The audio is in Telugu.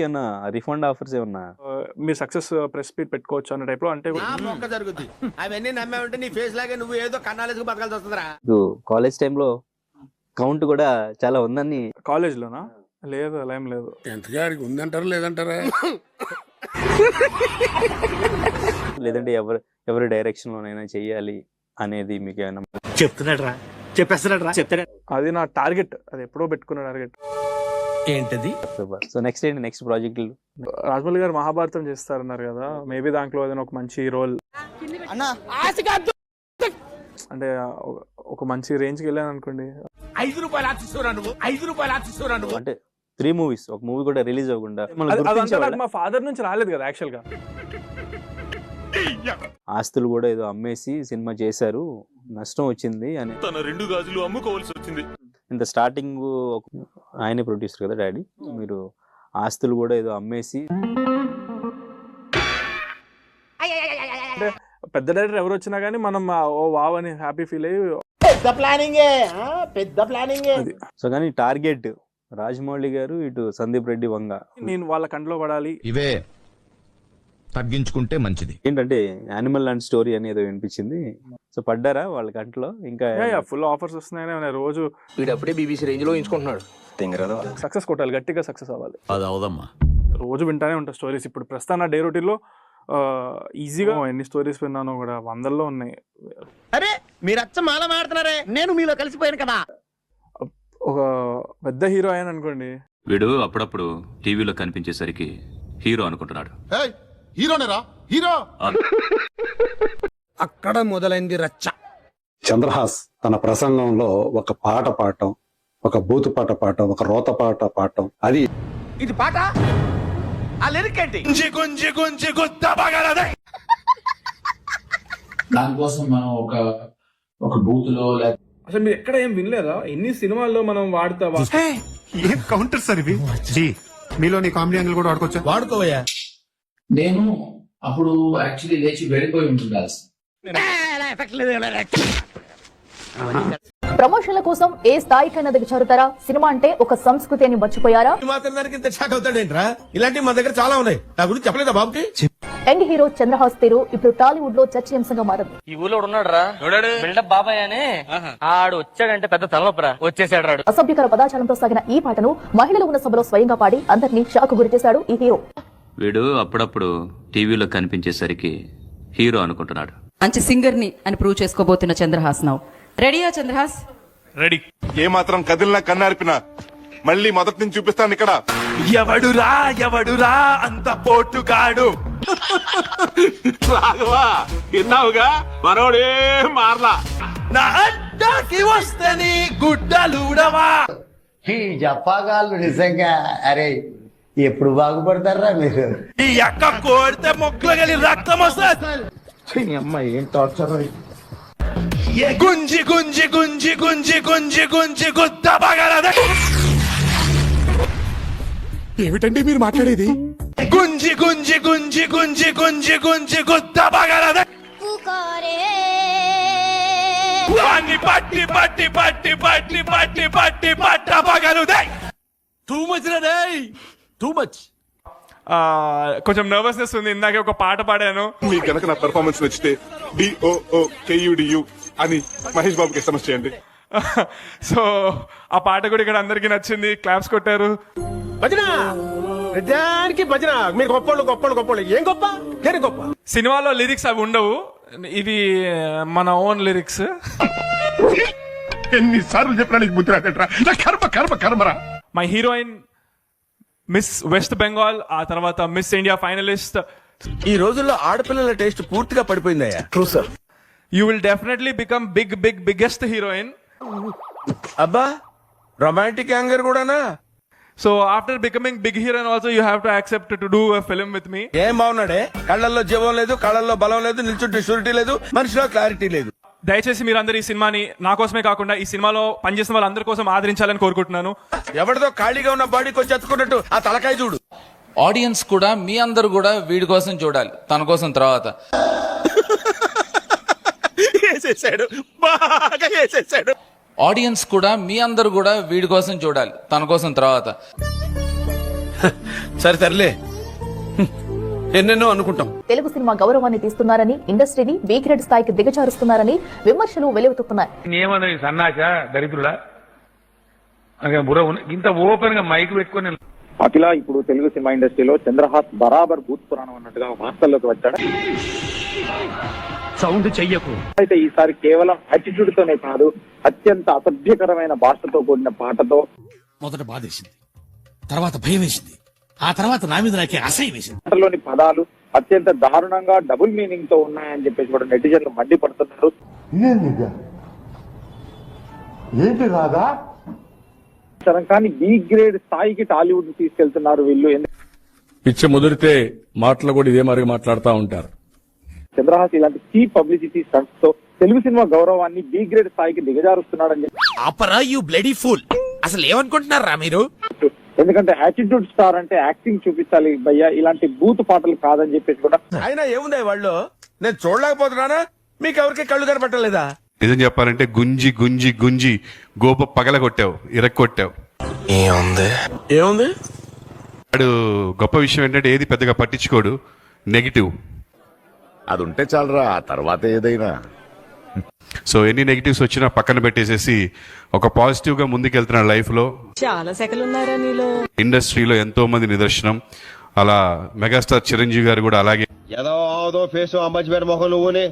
ఏమన్నా రిఫండ్ ఆఫర్స్ ఏమన్నా మీరు సక్సెస్ ప్రెస్ మీట్ పెట్టుకోవచ్చు అన్న టైప్ లో అంటే మొక్క జరుగుద్ది అవన్నీ నమ్మే ఉంటే నీ ఫేస్ లాగే నువ్వు ఏదో కన్నాలేసుకు బతకాల్సి వస్తుందిరా. కాలేజ్ టైంలో కౌంట్ కూడా చాలా ఉందని. కాలేజ్ లోనా? లేదు, అలా ఏం లేదు. ఉందంటారా లేదంటారా? లేదంటే ఎవరి డైరెక్షన్ లోనైనా చెయ్యాలి అనేది మీకు ఏమైనా చెప్తున్నాడు రా, చెప్పేస్తున్నాడు రా, చెప్తాడు. అది నా టార్గెట్, అది ఎప్పుడో పెట్టుకున్న టార్గెట్. ఏంటది? సో నెక్స్ట్ ఏంటి, నెక్స్ట్ ప్రాజెక్ట్? రాజమౌళి గారు మహాభారతం చేస్తారన్నారు కదా, మేబీ దాంట్లో ఏదైనా ఒక మంచి రోల్ అంటే ఒక మంచి రేంజ్ కి వెళ్ళాను అనుకోండి. 5 రూపాయలు ఆశిస్తురా నువ్వు, 5 రూపాయలు ఆశిస్తురా నువ్వు. అంటే 3 మూవీస్, ఒక మూవీ కూడా రిలీజ్ అవ్వకుండా అదంతా నాకు మా ఫాదర్ నుంచి రాలేదు కదా యాక్చువల్ గా. ఆస్తులు కూడా ఏదో అమ్మేసి సినిమా చేశారు, నష్టం వచ్చింది అని. తన 2 గాజులు అమ్ముకోవాల్సి వచ్చింది. ఇంత స్టార్టింగ్ ఆయనే ప్రొడ్యూసర్ కదా డాడీ, మీరు ఆస్తులు కూడా ఏదో అమ్మేసి. అంటే పెద్ద డైరెక్టర్ ఎవరు వచ్చినా గానీ మనం ఓ వావ్ అని హ్యాపీ ఫీల్ అయ్యి పెద్ద ప్లానింగ్. సో కానీ టార్గెట్ రాజమౌళి గారు, ఇటు సందీప్ రెడ్డి వంగ. నేను వాళ్ళ కంట్లో పడాలి. ఇవే తగ్గించుకుంటే మంచిది. ఏంటంటే యానిమల్ ల్యాండ్ స్టోరీ అని ఏదో వినిపించింది. సో పడ్డారా వాళ్ళ కంట్లో? ఇంకా ఫుల్ ఆఫర్స్ వస్తున్నాయని రోజు. వీడప్పుడే బీబీసీ రేంజ్ లో ఎంచుకుంటున్నాడు. సక్సెస్ కొట్టాలి, గట్టిగా సక్సెస్ అవ్వాలి. అది అవదమ్మా. రోజు వింటానే ఉంటా స్టోరీస్. ఇప్పుడు ప్రస్తుతం నా డే రొటీన్ లో ఈజీగా ఎన్ని స్టోరీస్ విన్నానో కూడా 100లో ఉన్నాయి. అరే మీరు అచ్చ మాల మాడుతున్నారే, నేను మీలో కలిసిపోయాను కదా. ఒక పెద్ద హీరో అయ్యాను అనుకోండి. వీడు అప్పుడప్పుడు టీవీలో కనిపించేసరికి హీరో అనుకుంటున్నాడు. హీరోనేరా హీరో. అక్కడ మొదలైంది రచ్చ. చంద్రహాస్ తన ప్రసంగంలో ఒక పాట పాడటం, ఒక బూతు పాట పాడటం, ఒక రోత పాట పాడటం, అది ఇది పాట. ఆ లిరిక్ ఏంటి? దానికోసం మనం ఒక బూత్ లో అసలు మీరు ఎక్కడ ఏం వినలేదా? ఎన్ని సినిమాల్లో మనం వాడతా. ఏం కౌంటర్ సార్ ఇవి? మీలో నీ కామెడీ యాంగిల్ కూడా వాడుకోవచ్చా? వాడుకోవయ్యా. నేను అప్పుడు యాక్చువల్లీ లేచి వెళ్ళిపోయి ఉంటుండాల్సి. ప్రమోషన్ల కోసం ఏ స్థాయికైనా దిగజారుతారా? సినిమా అంటే ఒక సంస్కృతి అని మర్చిపోయారా? మాత్రం దానికి ఇంత షాక్ అవుతాడేంట్రా? ఇలాంటివి మా దగ్గర చాలా ఉన్నాయి. నా గురించి చెప్పలేదా బాబుకి? యంగ్ హీరో చంద్రహాస్ తీరు ఇప్పుడు టాలీవుడ్ లో చర్చనీయాంశంగా మారింది. ఈ ఊళ్ళో ఉన్నాడు రా బిల్డప్ బాబాయ్ అని, ఆడు వచ్చాడంటే పెద్ద తలనొప్పరా, వచ్చేసాడు రాడు. అసభ్యకర పదాచారంతో సాగిన ఈ పాటను మహిళలు ఉన్న సభలో స్వయంగా పాడి అందరినీ షాక్ గురిచేశాడు ఈ హీరో. వీడు అప్పుడప్పుడు టీవీలో కనిపించేసరికి హీరో అనుకుంటున్నాడు. మంచి సింగర్ ని అని ప్రూవ్ చేసుకోబోతున్న చంద్రహాస్ నౌ రెడీయా? చంద్రహాస్ రెడీ. ఏ మాత్రం కదిలినా కన్నార్పినా మళ్ళీ మొదటి నుంచి చూపిస్తాను ఇక్కడ. ఎవడురా అంత పోటుగాడు? రాఘవా విన్నావుగా, మనోడే మార్లా. నా అడ్డాకి వస్తని గుడ్డలుడవా. ఈ జపాగాళ్ళు నిజంగా అరే ఎప్పుడు బాగుపడతారా మీరు? ఈ అక్క కోడితే మొక్కలు గలి రక్తం వస్తుంది. అమ్మాయి ఏం టార్చర్. గుంజి గుంజి గుంజి గుంజి గుంజి గుంజి గుద్ద పగలద. ఏమిటండి మీరు మాట్లాడేది? గుంజి గుంజి గుంజి గుంజి గుంజి గుంజి గుద్ద పగలద. వాణ్ణి పట్టి పట్టి పట్టి పట్టి పట్టి పట్టి పట్ట పగలుదే. టూ మచ్ రే, టూ మచ్. కొంచెం నర్వస్నెస్ ఉంది. ఇందాకే ఒక పాట పాడాను. మీకు కనుక నా పెర్ఫార్మెన్స్ నచ్చితే DOOKUDU అని మహేష్ బాబుకి ఎస్ఎంఎస్ చేయండి. సో ఆ పాట కూడా ఇక్కడ అందరికి నచ్చింది, క్లాప్స్ కొట్టారు. భజన నిజానికి భజన. మీరు గొప్పోళ్ళు గొప్పోళ్ళు గొప్పోళ్ళు. ఏం గొప్ప? దేని గొప్ప? సినిమాలో లిరిక్స్ అవి ఉండవు, ఇవి మన ఓన్ లిరిక్స్. ఎన్నిసార్లు చెప్పినా నీకు బుద్ధి రాదట్రా. కర్మ కర్మ కర్మరా. My heroine miss West Bengal, ఆ తర్వాత మిస్ ఇండియా ఫైనలిస్ట్. ఈ రోజుల్లో ఆడపిల్లల టేస్ట్ పూర్తిగా పడిపోయిందయ్యా. True sir. You will definitely become biggest heroine. అబ్బా, రొమాంటిక్ యాంగర్ కూడానా? So after becoming big heroine also you have to accept to do a film with me. ఏం బాగున్నాడే, కళ్ళల్లో జీవం లేదు, కళ్ళల్లో బలం లేదు, నిల్చుంటే షూరిటీ లేదు, మనిషిలో క్లారిటీ లేదు. దయచేసి మీరందరూ ఈ సినిమాని నా కోసమే కాకుండా ఈ సినిమాలో పనిచేసిన వాళ్ళందరి కోసం ఆదరించాలని కోరుకుంటున్నాను. ఎవరిదో ఖాళీగా ఉన్న బాడీకి వచ్చి ఎత్తుకున్నట్టు ఆ తలకాయ చూడు. ఆడియన్స్ కూడా మీ అందరు కూడా వీడి కోసం చూడాలి, తన కోసం తర్వాత. వేసేసాడు, బాగా వేసేసాడు. ఆడియన్స్ కూడా మీ అందరు కూడా వీడి కోసం చూడాలి, తన కోసం తర్వాత. సరే తరలే, ఎన్నెన్నో అనుకుంటాం. తెలుగు సినిమా గౌరవాన్ని తీస్తున్నారని, ఇండస్ట్రీని బి గ్రేడ్ స్థాయికి దిగజారుస్తున్నారని విమర్శలు వెలువెత్తుతున్నాయి. ఏమన్నా సన్నాస దరిద్రులా బుర్ర ఇంత ఓపెన్ గా మైక్ పెట్టుకుని అఖిల ఇప్పుడు తెలుగు సినిమా ఇండస్ట్రీలో చంద్రహాస్ బరాబర్ భూత్ పురాణం అన్నట్టుగా వార్తల్లోకి వచ్చాడు. సౌండ్ చెయ్యకు. అయితే ఈసారి కేవలం యాటిట్యూడ్ తోనే కాదు, అత్యంత అసభ్యకరమైన భాషతో కూడిన పాటతో మొదట బాధేసింది, తర్వాత భయం వేసింది, ఆ తర్వాత నా మీద నాకే అసహ్యం వేసింది. పాటలోని పదాలు అత్యంత దారుణంగా డబుల్ మీనింగ్ తో ఉన్నాయని చెప్పేసి కూడా నెటిజన్లు మండిపడుతున్నారు. ఏంటి రాదా కానీ బి గ్రేడ్ స్థాయికి టాలీవుడ్ తీసుకెళ్తున్నారు వీళ్ళు. పిచ్చ ముదిరితే మాటలు కూడా ఇదే మరి మాట్లాడుతూ ఉంటారు. చంద్రహాస్ ఇలాంటి చీప్ పబ్లిసిటీ స్టంట్స్ తో తెలుగు సినిమా గౌరవాన్ని బి గ్రేడ్ స్థాయికి దిగజారుస్తున్నాడని చెప్పి. అపరా యు బ్లడీ ఫూల్, అసలు ఏమనుకుంటున్నారా మీరు? ఎందుకంటే యాటిట్యూడ్ స్టార్ అంటే యాక్టింగ్ చూపించాలి భయ్యా, ఇలాంటి బూత్ పాటలు కాదని చెప్పేసి కూడా. అయినా ఏముంది వాళ్ళు, నేను చూడలేకపోతున్నానా? మీకు ఎవరికి కళ్ళు కనపట్టలేదా? నిజం చెప్పాలంటే గుంజి గుంజి గుంజి గోప పగల కొట్టావు, ఇరక్కొట్టావు. ఏముంది? వాడు గొప్ప విషయం ఏంటంటే ఏది పెద్దగా పట్టించుకోడు, నెగిటివ్. అది ఉంటే చాలరా, తర్వాత ఏదైనా. సో ఎన్ని నెగిటివ్స్ వచ్చినా పక్కన పెట్టేసేసి ఒక పాజిటివ్ గా ముందుకెళ్తున్నాడు లైఫ్ లో. చాలా సెకలున్నారా నీలో? ఇండస్ట్రీలో ఎంతో మంది నిదర్శనం. అలా మెగాస్టార్ చిరంజీవి గారు కూడా అలాగే. ఏదో ఫేస్ అమ్మాయి మొహం నువ్వునే